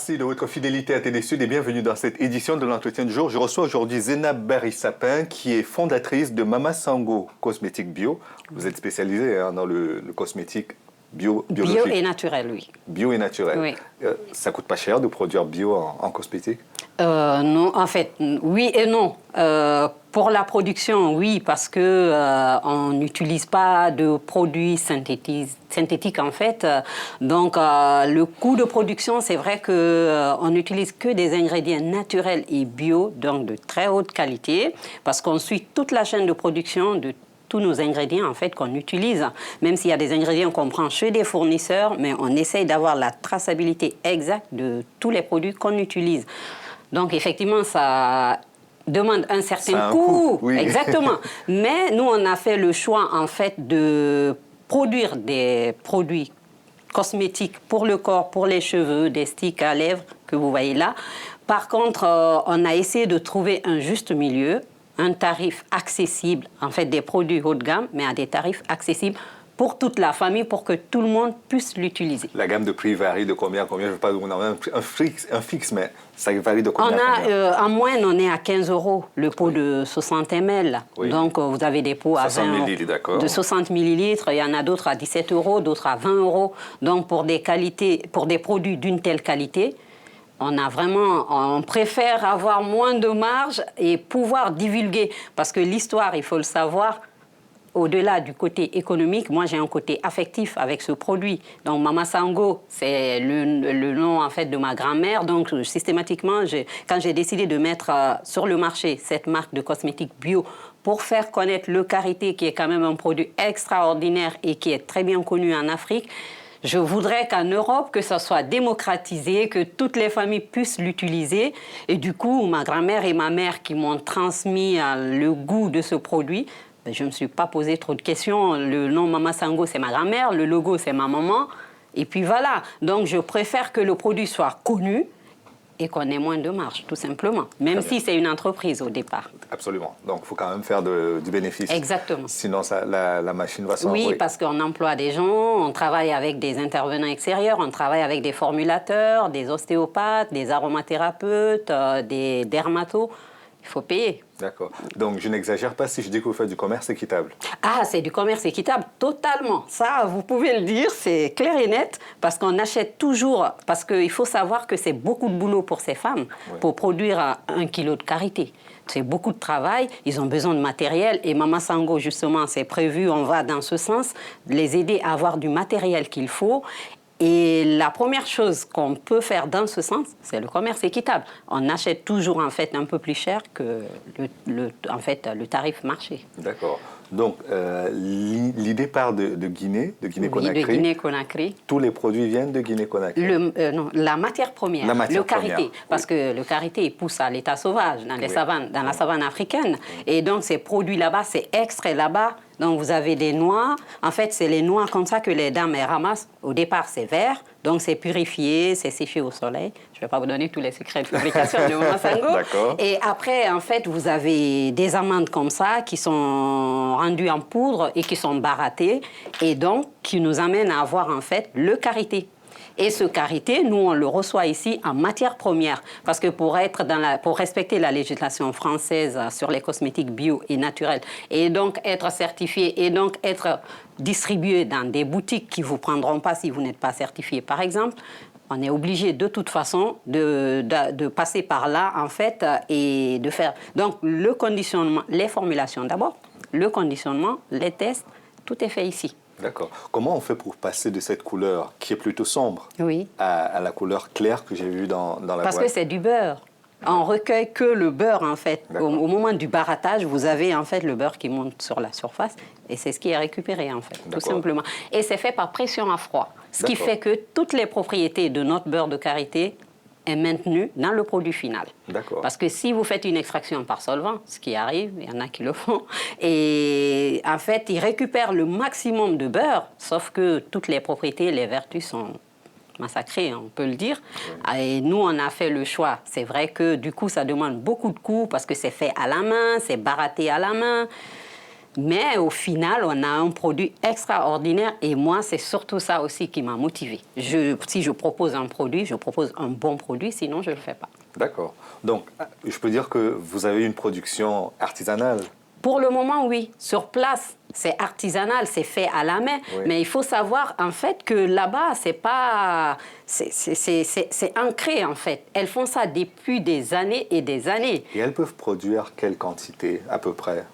Merci de votre fidélité à Télé Sud et bienvenue dans cette édition de l'entretien du jour. Je reçois aujourd'hui Zénab Berry-Sapin qui est fondatrice de Mama Sango Cosmétiques Bio. Vous êtes spécialisée dans le cosmétique biologique. Bio et naturel, oui. Bio et naturel. Oui. Ça coûte pas cher de produire bio en cosmétique? Non, en fait, oui et non. Pour la production, oui, parce que on n'utilise pas de produits synthétiques en fait. Donc, le coût de production, c'est vrai que on n'utilise que des ingrédients naturels et bio, donc de très haute qualité, parce qu'on suit toute la chaîne de production de tous nos ingrédients en fait qu'on utilise, même s'il y a des ingrédients qu'on prend chez des fournisseurs, mais on essaye d'avoir la traçabilité exacte de tous les produits qu'on utilise. Donc effectivement, ça demande un certain coût. Oui. Exactement. Mais nous, on a fait le choix en fait de produire des produits cosmétiques pour le corps, pour les cheveux, des sticks à lèvres que vous voyez là. Par contre, on a essayé de trouver un juste milieu, un tarif accessible, en fait des produits haut de gamme, mais à des tarifs accessibles pour toute la famille, pour que tout le monde puisse l'utiliser. La gamme de prix varie de combien à combien? Je veux pas, on a un fixe, mais ça varie de combien à combien? En moyenne, on est à 15 € le pot de 60 ml. Oui. Donc, vous avez des pots à 20 d'accord. de 60 millilitres. Il y en a d'autres à 17 €, d'autres à 20 €. Donc, pour des produits d'une telle qualité, on préfère avoir moins de marge et pouvoir divulguer. Parce que l'histoire, il faut le savoir, au-delà du côté économique, moi j'ai un côté affectif avec ce produit. Donc Mama Sango, c'est le nom en fait de ma grand-mère. Donc systématiquement, quand j'ai décidé de mettre sur le marché cette marque de cosmétiques bio pour faire connaître le karité, qui est quand même un produit extraordinaire et qui est très bien connu en Afrique, je voudrais qu'en Europe, que ça soit démocratisé, que toutes les familles puissent l'utiliser. Et du coup, ma grand-mère et ma mère qui m'ont transmis le goût de ce produit, je ne me suis pas posé trop de questions. Le nom Mama Sango, c'est ma grand-mère. Le logo, c'est ma maman. Et puis voilà. Donc, je préfère que le produit soit connu et qu'on ait moins de marge, tout simplement. Même si c'est une entreprise au départ. Absolument. Donc, il faut quand même faire du bénéfice. Exactement. Sinon, la machine va s'envoyer. Oui, parce qu'on emploie des gens, on travaille avec des intervenants extérieurs, on travaille avec des formulateurs, des ostéopathes, des aromathérapeutes, des dermatos. Il faut payer. D'accord. Donc, je n'exagère pas si je dis que vous faites du commerce équitable. Ah, c'est du commerce équitable, totalement. Ça, vous pouvez le dire, c'est clair et net, parce qu'on achète toujours, parce qu'il faut savoir que c'est beaucoup de boulot pour ces femmes, pour produire 1 kilo de karité. C'est beaucoup de travail, ils ont besoin de matériel, et Mama Sango, justement, c'est prévu, on va dans ce sens, les aider à avoir du matériel qu'il faut. Et la première chose qu'on peut faire dans ce sens, c'est le commerce équitable. On achète toujours en fait un peu plus cher que le tarif marché. D'accord. Donc, l'idée part de Guinée, de Guinée-Conakry. Oui, de Guinée-Conakry. Tous les produits viennent de Guinée-Conakry. Non, la matière première, le karité. Parce que le karité, il pousse à l'état sauvage, dans les savanes, dans la savane africaine. Et donc, ces produits là-bas, c'est extrait là-bas. Donc, vous avez des noix. En fait, c'est les noix comme ça que les dames ramassent. Au départ, c'est vert. Donc, c'est purifié, c'est séché au soleil. Je ne vais pas vous donner tous les secrets de fabrication de Mama Sango. D'accord. Et après, en fait, vous avez des amandes comme ça qui sont rendues en poudre et qui sont barattées. Et donc, qui nous amènent à avoir, en fait, le karité. Et ce karité, nous, on le reçoit ici en matière première. Parce que pour respecter la législation française sur les cosmétiques bio et naturels, et donc être certifié, et donc être distribué dans des boutiques qui ne vous prendront pas si vous n'êtes pas certifié, par exemple, on est obligé de toute façon de passer par là, en fait, et de faire... Donc, le conditionnement, les formulations d'abord, le conditionnement, les tests, tout est fait ici. D'accord. Comment on fait pour passer de cette couleur qui est plutôt sombre à la couleur claire que j'ai vue dans la boîte? Parce que c'est du beurre. On recueille que le beurre, en fait. Au moment du barattage, vous avez en fait le beurre qui monte sur la surface et c'est ce qui est récupéré, en fait, tout simplement. Et c'est fait par pression à froid. Ce qui fait que toutes les propriétés de notre beurre de karité est maintenue dans le produit final. Parce que si vous faites une extraction par solvant, ce qui arrive, il y en a qui le font, et en fait, ils récupèrent le maximum de beurre, sauf que toutes les propriétés, les vertus sont massacrées, on peut le dire. Et nous, on a fait le choix. C'est vrai que du coup, ça demande beaucoup de coûts parce que c'est fait à la main, c'est baratté à la main. Mais au final, on a un produit extraordinaire et moi, c'est surtout ça aussi qui m'a motivée. Si je propose un produit, je propose un bon produit, sinon je ne le fais pas. D'accord. Donc, je peux dire que vous avez une production artisanale. Pour le moment, oui. Sur place, c'est artisanal, c'est fait à la main. Oui. Mais il faut savoir, en fait, que là-bas, c'est pas... C'est ancré, en fait. Elles font ça depuis des années et des années. Et elles peuvent produire quelle quantité, à peu près,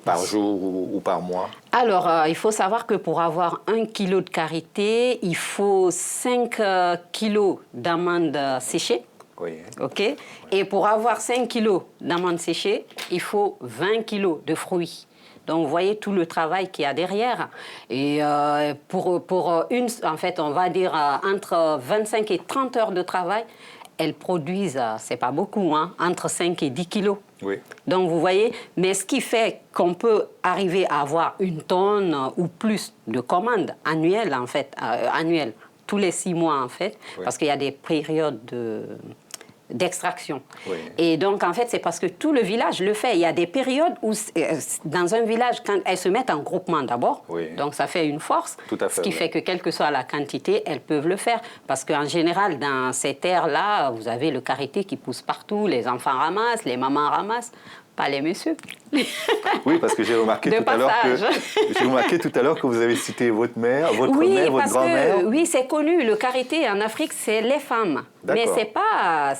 par jour ou par mois? Alors, il faut savoir que pour avoir 1 kilo de karité, il faut 5 kilos d'amandes séchées. Oui. OK? Et pour avoir 5 kilos d'amandes séchées, il faut 20 kilos de fruits. Donc, vous voyez tout le travail qu'il y a derrière. Et en fait, on va dire entre 25 et 30 heures de travail, elles produisent, c'est pas beaucoup, hein, entre 5 et 10 kilos. Oui. Donc, vous voyez, mais ce qui fait qu'on peut arriver à avoir 1 tonne ou plus de commandes annuelles, en fait, annuelles, tous les 6 mois, en fait, Oui. parce qu'il y a des périodes d'extraction. Oui. Et donc, en fait, c'est parce que tout le village le fait. Il y a des périodes où, dans un village, quand elles se mettent en groupement d'abord, Oui. donc ça fait une force, Tout à fait, ce qui oui. fait que, quelle que soit la quantité, elles peuvent le faire. Parce qu'en général, dans ces terres-là, vous avez le karité qui pousse partout, les enfants ramassent, les mamans ramassent, pas les messieurs. Oui, parce que j'ai remarqué De tout à l'heure passage. que vous avez cité votre mère, votre Oui, mère, votre parce grand-mère. que oui, c'est connu. Le karité en Afrique, c'est les femmes. Mais D'accord.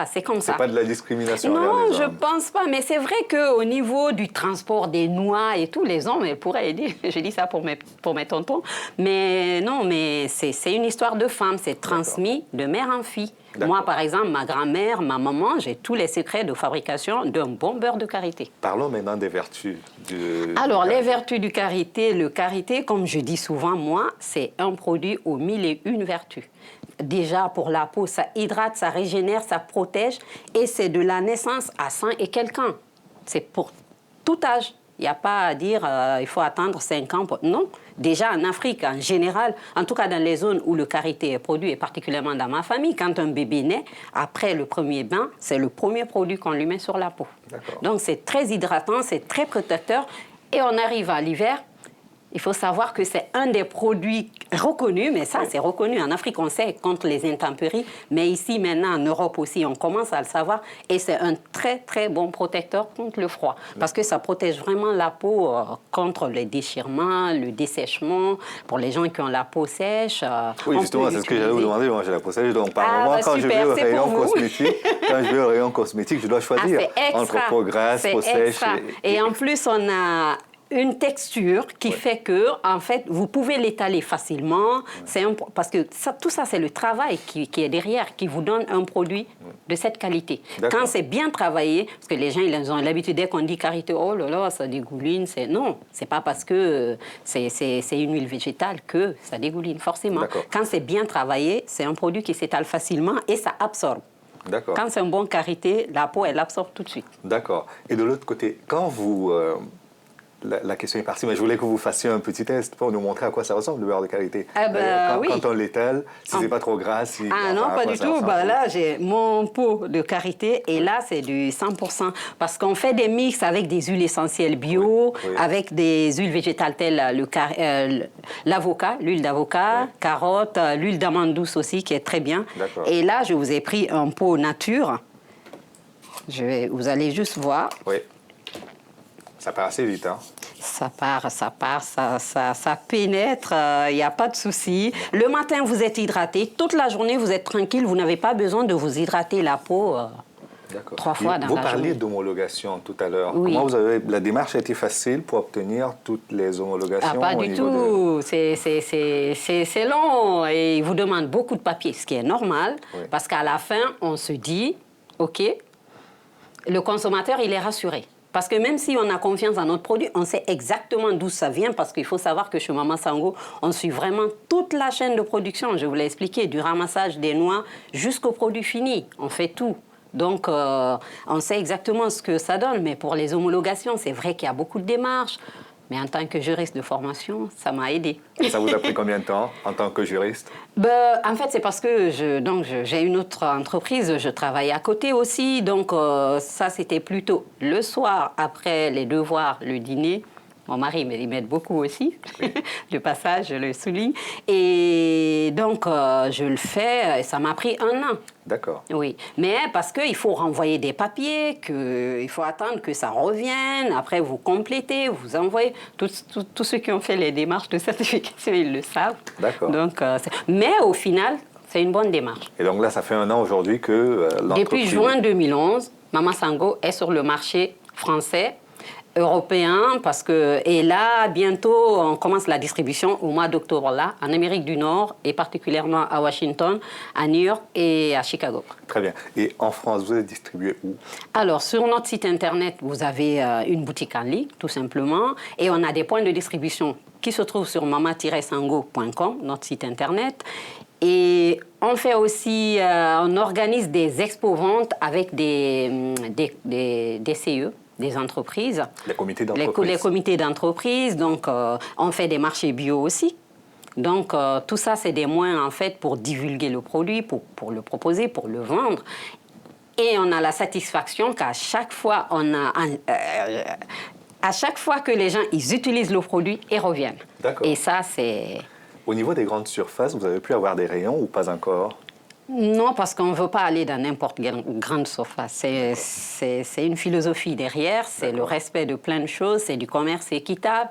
c'est comme ça. C'est pas de la discrimination Non, envers les je hommes. pense pas. Mais c'est vrai qu'au niveau du transport des noix et tout, les hommes, elles pourraient aider. Je dis ça pour mes tontons. Mais non, mais c'est une histoire de femmes. C'est transmis de mère en fille. D'accord. Moi, par exemple, ma grand-mère, ma maman, j'ai tous les secrets de fabrication d'un bon beurre de karité. Parlons maintenant des vertus Alors, du les karité. vertus du karité, le karité, comme je dis souvent, moi, c'est un produit aux 1001 vertus. Déjà, pour la peau, ça hydrate, ça régénère, ça protège, et c'est de la naissance à 100 et quelques ans. C'est pour tout âge. Il n'y a pas à dire il faut attendre 5 ans. Non. Déjà, en Afrique, en général, en tout cas dans les zones où le karité est produit, et particulièrement dans ma famille, quand un bébé naît, après le premier bain, c'est le premier produit qu'on lui met sur la peau. D'accord. Donc, c'est très hydratant, c'est très protecteur. Et on arrive à l'hiver, il faut savoir que c'est un des produits reconnus, mais ça, c'est reconnu. En Afrique, on sait contre les intempéries, mais ici, maintenant, en Europe aussi, on commence à le savoir. Et c'est un très, très bon protecteur contre le froid, parce que ça protège vraiment la peau contre les déchirements, le dessèchement, pour les gens qui ont la peau sèche. Oui, on justement, peut c'est ce que j'allais vous l'utiliser. demander. Moi, j'ai la peau sèche, donc par Ah, moment, bah, quand super, je vais au c'est rayon pour vous. cosmétique, je dois choisir c'est extra. entre peau grasse, C'est peau sèche. extra. Et en plus, on a une texture qui fait que, en fait, vous pouvez l'étaler facilement. Parce que tout ça, c'est le travail qui est derrière, qui vous donne un produit de cette qualité. D'accord. Quand c'est bien travaillé, parce que les gens, ils ont l'habitude, dès qu'on dit karité, oh là là, ça dégouline. Non, c'est pas parce que c'est une huile végétale que ça dégouline, forcément. D'accord. Quand c'est bien travaillé, c'est un produit qui s'étale facilement et ça absorbe. D'accord. Quand c'est un bon karité, la peau, elle absorbe tout de suite. D'accord. Et de l'autre côté, quand vous... la question est partie, mais je voulais que vous fassiez un petit test pour nous montrer à quoi ça ressemble, le beurre de karité. Ah ben, oui. Quand on l'étale, si c'est pas trop gras, si... Ah non, enfin, à pas quoi du ça tout. ressemble. Bah, là, j'ai mon pot de karité et là, c'est du 100%. Parce qu'on fait des mix avec des huiles essentielles bio, Oui, oui. avec des huiles végétales telles l'avocat, l'huile d'avocat, Oui. carotte, l'huile d'amande douce aussi qui est très bien. D'accord. Et là, je vous ai pris un pot nature. Vous allez juste voir. Oui. Ça part assez vite, hein. Ça part, ça pénètre, il n'y a pas de souci. Le matin, vous êtes hydraté. Toute la journée, vous êtes tranquille. Vous n'avez pas besoin de vous hydrater la peau D'accord. 3 fois dans vous la parliez journée. d'homologation tout à l'heure. Oui. Comment la démarche a été facile pour obtenir toutes les homologations Ah, pas au du niveau tout. C'est long et ils vous demandent beaucoup de papiers, ce qui est normal. Oui. Parce qu'à la fin, on se dit, OK, le consommateur, il est rassuré. Parce que même si on a confiance en notre produit, on sait exactement d'où ça vient. Parce qu'il faut savoir que chez Maman Sango, on suit vraiment toute la chaîne de production. Je vous l'ai expliqué, du ramassage des noix jusqu'au produit fini. On fait tout. Donc, on sait exactement ce que ça donne. Mais pour les homologations, c'est vrai qu'il y a beaucoup de démarches. Mais en tant que juriste de formation, ça m'a aidé. Ça vous a pris combien de temps en tant que juriste? En fait, c'est parce que j'ai une autre entreprise, je travaille à côté aussi. Donc, ça, c'était plutôt le soir, après les devoirs, le dîner. Mon mari, il m'aide beaucoup aussi. Oui. De passage, je le souligne. Et donc, je le fais. Ça m'a pris 1 an. D'accord. Oui, mais parce qu'il faut renvoyer des papiers, il faut attendre que ça revienne. Après, vous complétez, vous envoyez. Tous ceux qui ont fait les démarches de certification, ils le savent. D'accord. Donc, mais au final, c'est une bonne démarche. Et donc là, ça fait 1 an aujourd'hui que l'entreprise... Depuis juin 2011, Mama Sango est sur le marché français, européen, et là, bientôt, on commence la distribution au mois d'octobre, là, en Amérique du Nord, et particulièrement à Washington, à New York et à Chicago. Très bien. Et en France, vous êtes distribué où? Alors, sur notre site Internet, vous avez une boutique en ligne, tout simplement, et on a des points de distribution qui se trouvent sur mama-sango.com, notre site Internet. Et on fait aussi, on organise des expos-ventes avec des CE, des entreprises. Les comités d'entreprise. Les comités d'entreprise. Donc, on fait des marchés bio aussi. Donc, tout ça, c'est des moyens, en fait, pour divulguer le produit, pour le proposer, pour le vendre. Et on a la satisfaction qu'à chaque fois, à chaque fois que les gens, ils utilisent le produit, ils reviennent. D'accord. Et ça, c'est... Au niveau des grandes surfaces, vous avez pu avoir des rayons ou pas encore? Non, parce qu'on ne veut pas aller dans n'importe quelle grande surface. C'est une philosophie derrière, c'est le respect de plein de choses, c'est du commerce équitable.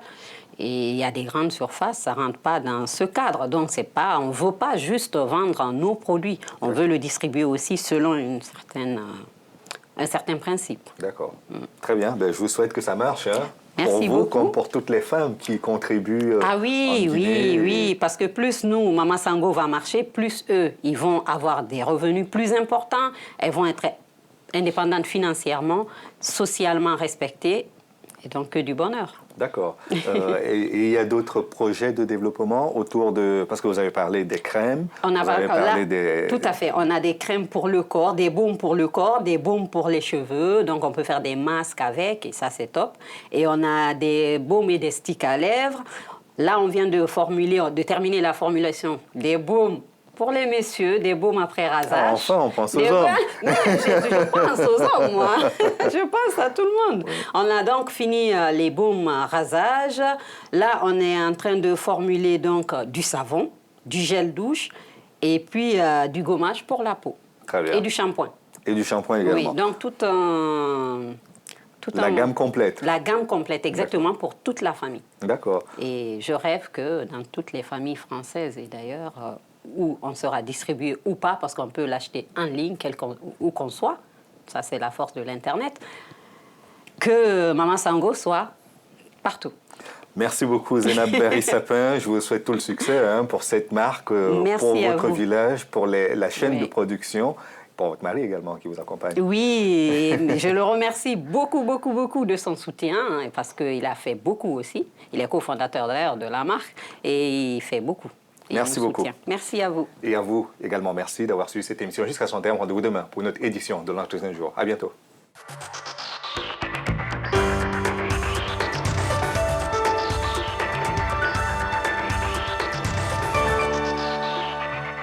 Et il y a des grandes surfaces, ça ne rentre pas dans ce cadre. Donc, on ne veut pas juste vendre nos produits, on veut le distribuer aussi selon un certain principe. D'accord. Très bien. Ben, je vous souhaite que ça marche. Hein. Merci pour vous, beaucoup. comme pour toutes les femmes qui contribuent. Ah oui, oui, parce que plus nous, Mama Sango va marcher, plus eux, ils vont avoir des revenus plus importants, elles vont être indépendantes financièrement, socialement respectées, et donc que du bonheur. D'accord. Et il y a d'autres projets de développement autour de... Parce que vous avez parlé des crèmes. Tout à fait. On a des crèmes pour le corps, des baumes pour le corps, des baumes pour les cheveux. Donc, on peut faire des masques avec, et ça, c'est top. Et on a des baumes et des sticks à lèvres. Là, on vient de terminer la formulation des baumes pour les messieurs, des baumes après rasage. Ah, enfin, on pense aux hommes. Je pense aux hommes, moi. Je pense à tout le monde. Oui. On a donc fini les baumes à rasage. Là, on est en train de formuler donc du savon, du gel douche et puis du gommage pour la peau. Très bien. Et du shampoing. Et du shampoing également. Oui, donc la gamme complète. La gamme complète, exactement, pour toute la famille. D'accord. Et je rêve que dans toutes les familles françaises, et d'ailleurs... où on sera distribué ou pas, parce qu'on peut l'acheter en ligne, où qu'on soit, ça c'est la force de l'Internet, que Mama Sango soit partout. Merci beaucoup Zénab Berry-Sapin, je vous souhaite tout le succès pour cette marque, pour votre village, pour la chaîne de production, pour votre mari également qui vous accompagne. Oui, je le remercie beaucoup, beaucoup, beaucoup de son soutien, parce qu'il a fait beaucoup aussi. Il est cofondateur d'ailleurs de la marque et il fait beaucoup. Merci beaucoup. Merci à vous. Et à vous également, merci d'avoir suivi cette émission jusqu'à son terme. Rendez-vous demain pour une autre édition de l'Entretien du jour. À bientôt.